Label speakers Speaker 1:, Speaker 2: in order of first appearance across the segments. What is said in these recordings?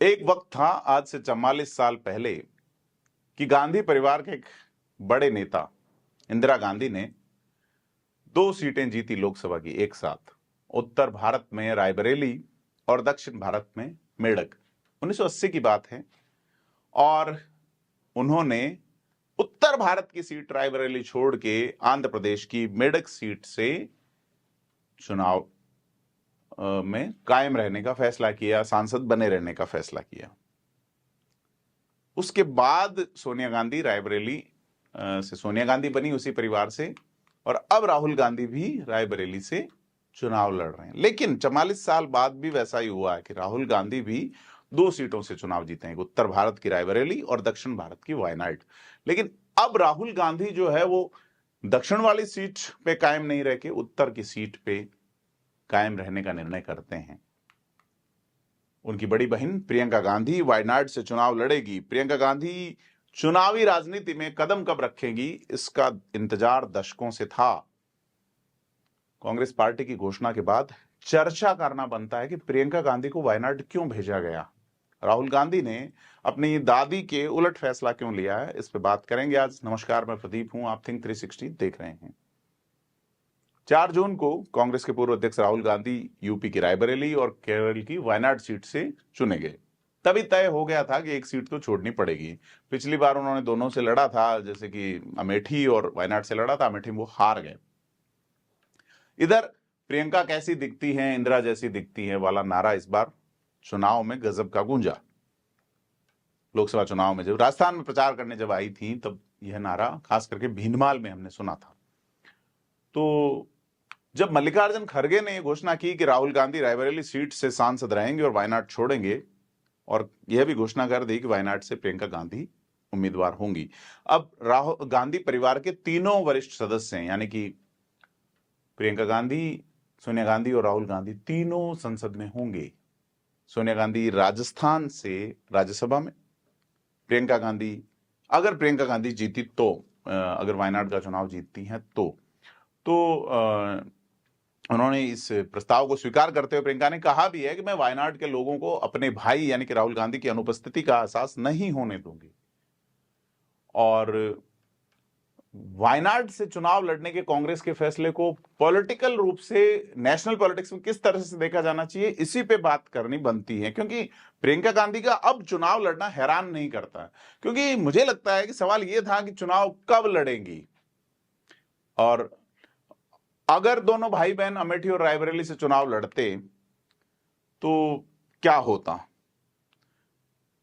Speaker 1: एक वक्त था आज से 44 साल पहले कि गांधी परिवार के एक बड़े नेता इंदिरा गांधी ने 2 सीटें जीती लोकसभा की एक साथ। उत्तर भारत में रायबरेली और दक्षिण भारत में मेडक। 1980 की बात है और उन्होंने उत्तर भारत की सीट रायबरेली छोड़ के आंध्र प्रदेश की मेडक सीट से चुनाव में कायम रहने का फैसला किया, सांसद बने रहने का फैसला किया। उसके बाद सोनिया गांधी रायबरेली से सोनिया गांधी बनी उसी परिवार से, और अब राहुल गांधी भी रायबरेली से चुनाव लड़ रहे हैं। लेकिन 44 साल बाद भी वैसा ही हुआ है कि राहुल गांधी भी 2 सीटों से चुनाव जीते हैं, उत्तर भारत की रायबरेली और दक्षिण भारत की वायनाड। लेकिन अब राहुल गांधी जो है वो दक्षिण वाली सीट पे कायम नहीं रह के उत्तर की सीट पे कायम रहने का निर्णय करते हैं। उनकी बड़ी बहन प्रियंका गांधी वायनाड से चुनाव लड़ेगी। प्रियंका गांधी चुनावी राजनीति में कदम कब रखेंगी, इसका इंतजार दशकों से था। कांग्रेस पार्टी की घोषणा के बाद चर्चा करना बनता है कि प्रियंका गांधी को वायनाड क्यों भेजा गया, राहुल गांधी ने अपनी दादी के उलट फैसला क्यों लिया है। इस पे बात करेंगे आज। नमस्कार, मैं प्रदीप हूं, आप थिंक 360 देख रहे हैं। 4 जून को कांग्रेस के पूर्व अध्यक्ष राहुल गांधी यूपी की रायबरेली और केरल की वायनाड सीट से चुने गए। तभी तय हो गया था कि एक सीट तो छोड़नी पड़ेगी। पिछली बार उन्होंने दोनों से लड़ा था, जैसे कि अमेठी और वायनाड से लड़ा था। अमेठी में वो हार गए। इधर प्रियंका कैसी दिखती है, इंदिरा जैसी दिखती है वाला नारा इस बार चुनाव में गजब का गूंजा। लोकसभा चुनाव में जब राजस्थान में प्रचार करने जब आई थी, तब यह नारा खास करके भीनमाल में हमने सुना था। तो जब मल्लिकार्जुन खड़गे ने घोषणा की कि राहुल गांधी रायबरेली सीट से सांसद रहेंगे और वायनाड छोड़ेंगे, और यह भी घोषणा कर दी कि वायनाड से प्रियंका गांधी उम्मीदवार होंगी। अब राहुल गांधी परिवार के तीनों वरिष्ठ सदस्य हैं, यानी कि प्रियंका गांधी, सोनिया गांधी और राहुल गांधी तीनों संसद में होंगे। सोनिया गांधी राजस्थान से राज्यसभा में, प्रियंका गांधी, अगर प्रियंका गांधी जीती तो, अगर वायनाड का चुनाव जीतती हैं तो उन्होंने इस प्रस्ताव को स्वीकार करते हुए प्रियंका ने कहा भी है कि मैं वायनाड के लोगों को अपने भाई यानी कि राहुल गांधी की अनुपस्थिति का एहसास नहीं होने दूंगी। और वायनाड से चुनाव लड़ने के कांग्रेस के फैसले को पॉलिटिकल रूप से नेशनल पॉलिटिक्स में किस तरह से देखा जाना चाहिए, इसी पे बात करनी बनती है। क्योंकि प्रियंका गांधी का अब चुनाव लड़ना हैरान नहीं करता, क्योंकि मुझे लगता है कि सवाल यह था कि चुनाव कब लड़ेंगी, और अगर दोनों भाई बहन अमेठी और रायबरेली से चुनाव लड़ते तो क्या होता।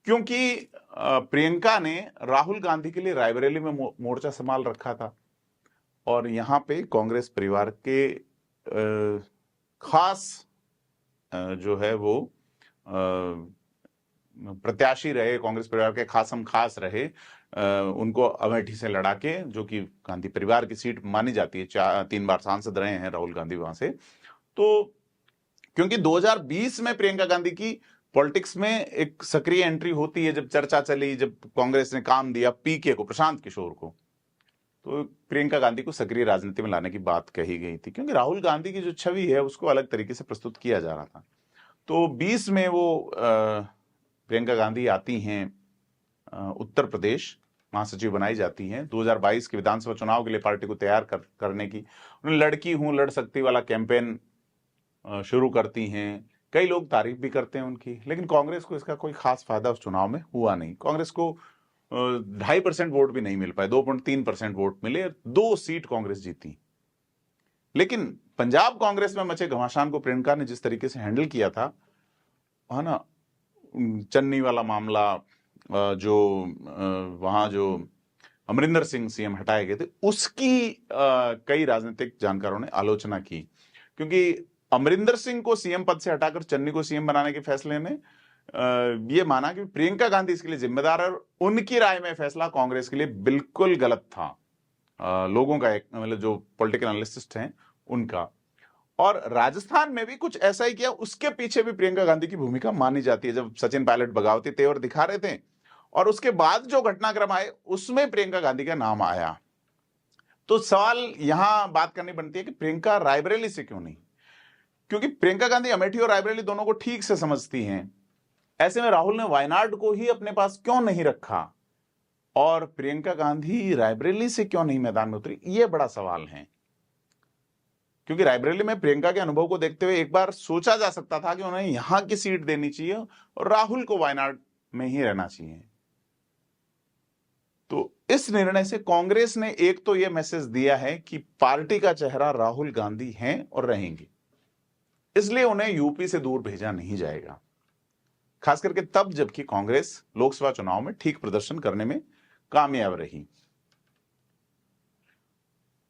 Speaker 1: क्योंकि प्रियंका ने राहुल गांधी के लिए रायबरेली में मोर्चा संभाल रखा था, और यहां पे कांग्रेस परिवार के खास जो है वो प्रत्याशी रहे, कांग्रेस परिवार के खासम खास रहे। उनको अमेठी से लड़ा के, जो कि गांधी परिवार की सीट मानी जाती है, 3 बार सांसद रहे हैं राहुल गांधी वहां से। तो क्योंकि 2020 में प्रियंका गांधी की पॉलिटिक्स में एक सक्रिय एंट्री होती है, जब चर्चा चली, जब कांग्रेस ने काम दिया पीके को, प्रशांत किशोर को, तो प्रियंका गांधी को सक्रिय राजनीति में लाने की बात कही गई थी। क्योंकि राहुल गांधी की जो छवि है उसको अलग तरीके से प्रस्तुत किया जा रहा था। तो 20 में वो प्रियंका गांधी आती हैं उत्तर प्रदेश, महासचिव बनाई जाती हैं। 2022 के विधानसभा चुनाव के लिए पार्टी को तैयार करने की उन्होंने लड़की हूं लड़ सकती वाला कैंपेन शुरू करती हैं। कई लोग तारीफ भी करते हैं उनकी, लेकिन कांग्रेस को इसका कोई खास फायदा उस चुनाव में हुआ नहीं। कांग्रेस को 2.5% वोट भी नहीं मिल पाए, 2.3% वोट मिले, 2 सीट कांग्रेस जीती। लेकिन पंजाब कांग्रेस में मचे घमासान को प्रियंका ने जिस तरीके से हैंडल किया था, है ना, चन्नी वाला मामला, जो वहां जो अमरिंदर सिंह सीएम हटाए गए थे, उसकी कई राजनीतिक जानकारों ने आलोचना की। क्योंकि अमरिंदर सिंह को सीएम पद से हटाकर चन्नी को सीएम बनाने के फैसले ने यह माना कि प्रियंका गांधी इसके लिए जिम्मेदार है, और उनकी राय में फैसला कांग्रेस के लिए बिल्कुल गलत था। लोगों का, मतलब जो पॉलिटिकल एनालिस्ट हैं उनका। और राजस्थान में भी कुछ ऐसा ही किया। उसके पीछे भी प्रियंका गांधी की भूमिका मानी जाती है। जब सचिन पायलट बगावती तेवर दिखा रहे थे और उसके बाद जो घटनाक्रम आए उसमें प्रियंका गांधी का नाम आया। तो सवाल यहां बात करनी बनती है कि प्रियंका रायबरेली से क्यों नहीं। क्योंकि प्रियंका गांधी अमेठी और रायबरेली दोनों को ठीक से समझती हैं। ऐसे में राहुल ने वायनाड को ही अपने पास क्यों नहीं रखा और प्रियंका गांधी रायबरेली से क्यों नहीं मैदान में उतरी, यह बड़ा सवाल है। क्योंकि रायबरेली में प्रियंका के अनुभव को देखते हुए एक बार सोचा जा सकता था कि उन्हें यहां की सीट देनी चाहिए और राहुल को वायनाड में ही रहना चाहिए। तो इस निर्णय से कांग्रेस ने एक तो यह मैसेज दिया है कि पार्टी का चेहरा राहुल गांधी हैं और रहेंगे, इसलिए उन्हें यूपी से दूर भेजा नहीं जाएगा, खास करके तब जबकि कांग्रेस लोकसभा चुनाव में ठीक प्रदर्शन करने में कामयाब रही।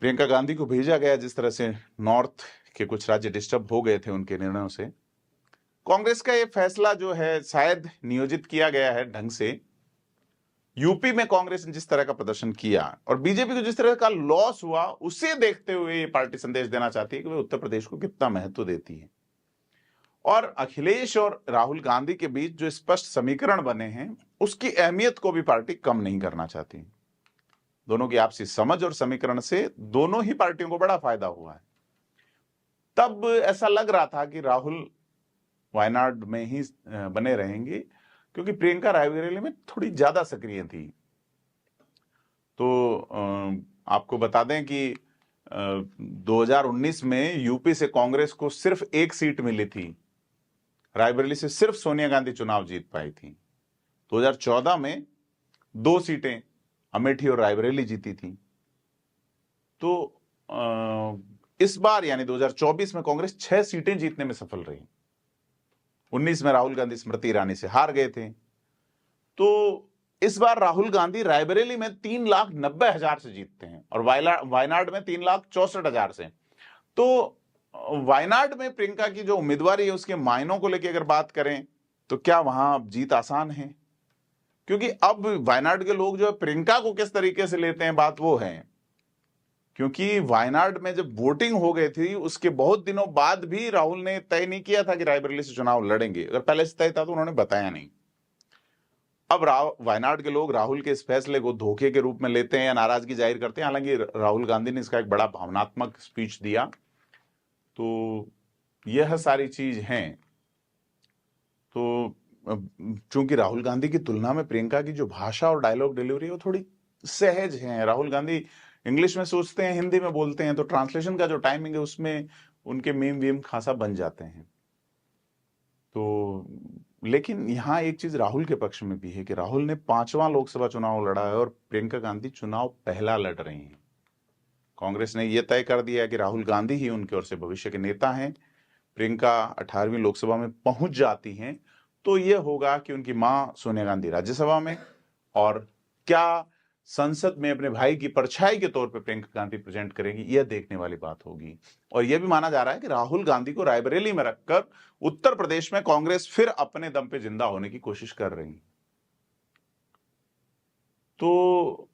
Speaker 1: प्रियंका गांधी को भेजा गया जिस तरह से नॉर्थ के कुछ राज्य डिस्टर्ब हो गए थे उनके निर्णयों से, कांग्रेस का यह फैसला जो है शायद नियोजित किया गया है ढंग से। यूपी में कांग्रेस ने जिस तरह का प्रदर्शन किया और बीजेपी को जिस तरह का लॉस हुआ, उसे देखते हुए ये पार्टी संदेश देना चाहती है कि वे उत्तर प्रदेश को कितना महत्व देती है। और अखिलेश और राहुल गांधी के बीच जो स्पष्ट समीकरण बने हैं, उसकी अहमियत को भी पार्टी कम नहीं करना चाहती। दोनों की आपसी समझ और समीकरण से दोनों ही पार्टियों को बड़ा फायदा हुआ है। तब ऐसा लग रहा था कि राहुल वायनाड में ही बने रहेंगे, क्योंकि प्रियंका रायबरेली में थोड़ी ज्यादा सक्रिय थी। तो आपको बता दें कि 2019 में यूपी से कांग्रेस को सिर्फ एक सीट मिली थी, रायबरेली से सिर्फ सोनिया गांधी चुनाव जीत पाई थी। 2014 में 2 सीटें अमेठी और रायबरेली जीती थी। तो इस बार यानी 2024 में कांग्रेस 6 सीटें जीतने में सफल रही। 19 में राहुल गांधी स्मृति ईरानी से हार गए थे। तो इस बार राहुल गांधी रायबरेली में 3,90,000 से जीतते हैं और वायनाड में 3,64,000 से। तो वायनाड में प्रियंका की जो उम्मीदवारी है उसके मायनों को लेकर अगर बात करें तो क्या वहां अब जीत आसान है? क्योंकि अब वायनाड के लोग जो है प्रियंका को किस तरीके से लेते हैं, बात वो है। क्योंकि वायनाड में जब वोटिंग हो गई थी उसके बहुत दिनों बाद भी राहुल ने तय नहीं किया था कि रायबरेली से चुनाव लड़ेंगे। अगर पहले से तय था तो उन्होंने बताया नहीं। अब वायनाड के लोग राहुल के इस फैसले को धोखे के रूप में लेते हैं या नाराजगी जाहिर करते हैं। हालांकि राहुल गांधी ने इसका एक बड़ा भावनात्मक स्पीच दिया। तो यह सारी चीज हैं। तो चूंकि राहुल गांधी की तुलना में प्रियंका की जो भाषा और डायलॉग डिलीवरी है वो थोड़ी सहज है। राहुल गांधी इंग्लिश में सोचते हैं, हिंदी में बोलते हैं, तो ट्रांसलेशन का जो टाइमिंग है उसमें उनके मीम वीम खासा बन जाते हैं। तो लेकिन यहां एक चीज राहुल के पक्ष में भी है कि राहुल ने 5वां लोकसभा चुनाव लड़ा है और प्रियंका गांधी चुनाव पहला लड़ रही हैं। कांग्रेस ने यह तय कर दिया है कि राहुल गांधी ही उनकी ओर से भविष्य के नेता हैं। प्रियंका 18वीं लोकसभा में पहुंच जाती हैं तो यह होगा कि उनकी मां सोनिया गांधी राज्यसभा में और क्या संसद में अपने भाई की परछाई के तौर पर प्रियंका गांधी प्रेजेंट करेगी, यह देखने वाली बात होगी। और यह भी माना जा रहा है कि राहुल गांधी को रायबरेली में रखकर उत्तर प्रदेश में कांग्रेस फिर अपने दम पे जिंदा होने की कोशिश कर रही। तो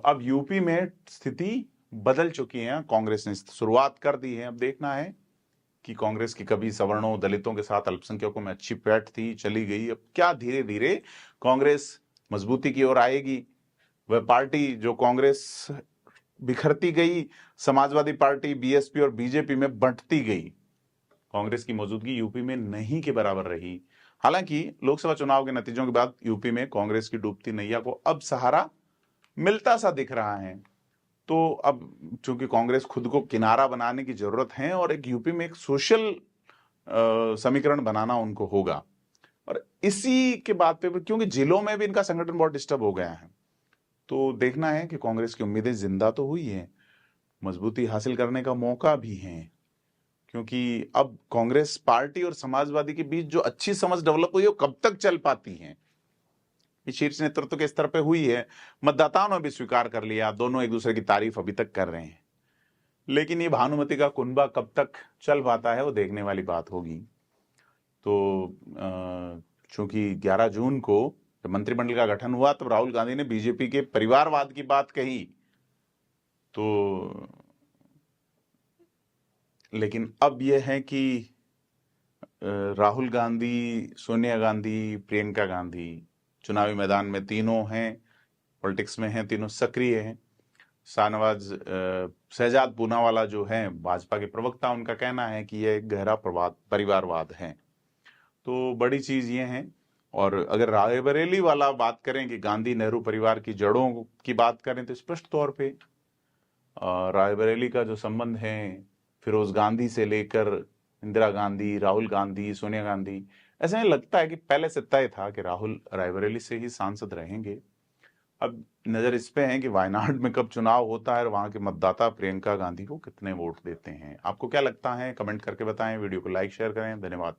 Speaker 1: अब यूपी में स्थिति बदल चुकी है। कांग्रेस ने शुरुआत कर दी है। अब देखना है कि कांग्रेस की कभी सवर्णों दलितों के साथ अल्पसंख्यकों में अच्छी पैठ थी, चली गई। अब क्या धीरे धीरे कांग्रेस मजबूती की ओर आएगी। वह पार्टी जो कांग्रेस बिखरती गई, समाजवादी पार्टी, बीएसपी और बीजेपी में बंटती गई, कांग्रेस की मौजूदगी यूपी में नहीं के बराबर रही। हालांकि लोकसभा चुनाव के नतीजों के बाद यूपी में कांग्रेस की डूबती नैया को अब सहारा मिलता सा दिख रहा है। तो अब चूंकि कांग्रेस खुद को किनारा बनाने की जरूरत है और एक यूपी में एक सोशल समीकरण बनाना उनको होगा। और इसी के बात पे, क्योंकि जिलों में भी इनका संगठन बहुत डिस्टर्ब हो गया है, तो देखना है कि कांग्रेस की उम्मीदें जिंदा तो हुई है, मजबूती हासिल करने का मौका भी है। क्योंकि अब कांग्रेस पार्टी और समाजवादी के बीच जो अच्छी समझ डेवलप हुई है वो कब तक चल पाती है, शीर्ष नेतृत्व के स्तर पे हुई है। मतदाताओं ने भी स्वीकार कर लिया, दोनों एक दूसरे की तारीफ अभी तक कर रहे हैं। लेकिन ये भानुमति का कुनबा कब तक चल पाता है वो देखने वाली बात होगी। तो चूंकि 11 जून को जब मंत्रिमंडल का गठन हुआ तब राहुल गांधी ने बीजेपी के परिवारवाद की बात कही। तो लेकिन अब यह है कि राहुल गांधी, सोनिया गांधी, प्रियंका गांधी चुनावी मैदान में तीनों हैं, पॉलिटिक्स में हैं, तीनों सक्रिय हैं। शाहनवाज शहजाद पूनावाला जो है भाजपा के प्रवक्ता, उनका कहना है कि यह एक गहरा परिवारवाद है। तो बड़ी चीज ये है और अगर रायबरेली वाला बात करें कि गांधी नेहरू परिवार की जड़ों की बात करें तो स्पष्ट तौर पे रायबरेली का जो संबंध है फिरोज गांधी से लेकर इंदिरा गांधी, राहुल गांधी, सोनिया गांधी, ऐसे में लगता है कि पहले से तय था कि राहुल रायबरेली से ही सांसद रहेंगे। अब नजर इस पे है कि वायनाड में कब चुनाव होता है और वहां के मतदाता प्रियंका गांधी को कितने वोट देते हैं। आपको क्या लगता है, कमेंट करके बताएं। वीडियो को लाइक शेयर करें। धन्यवाद।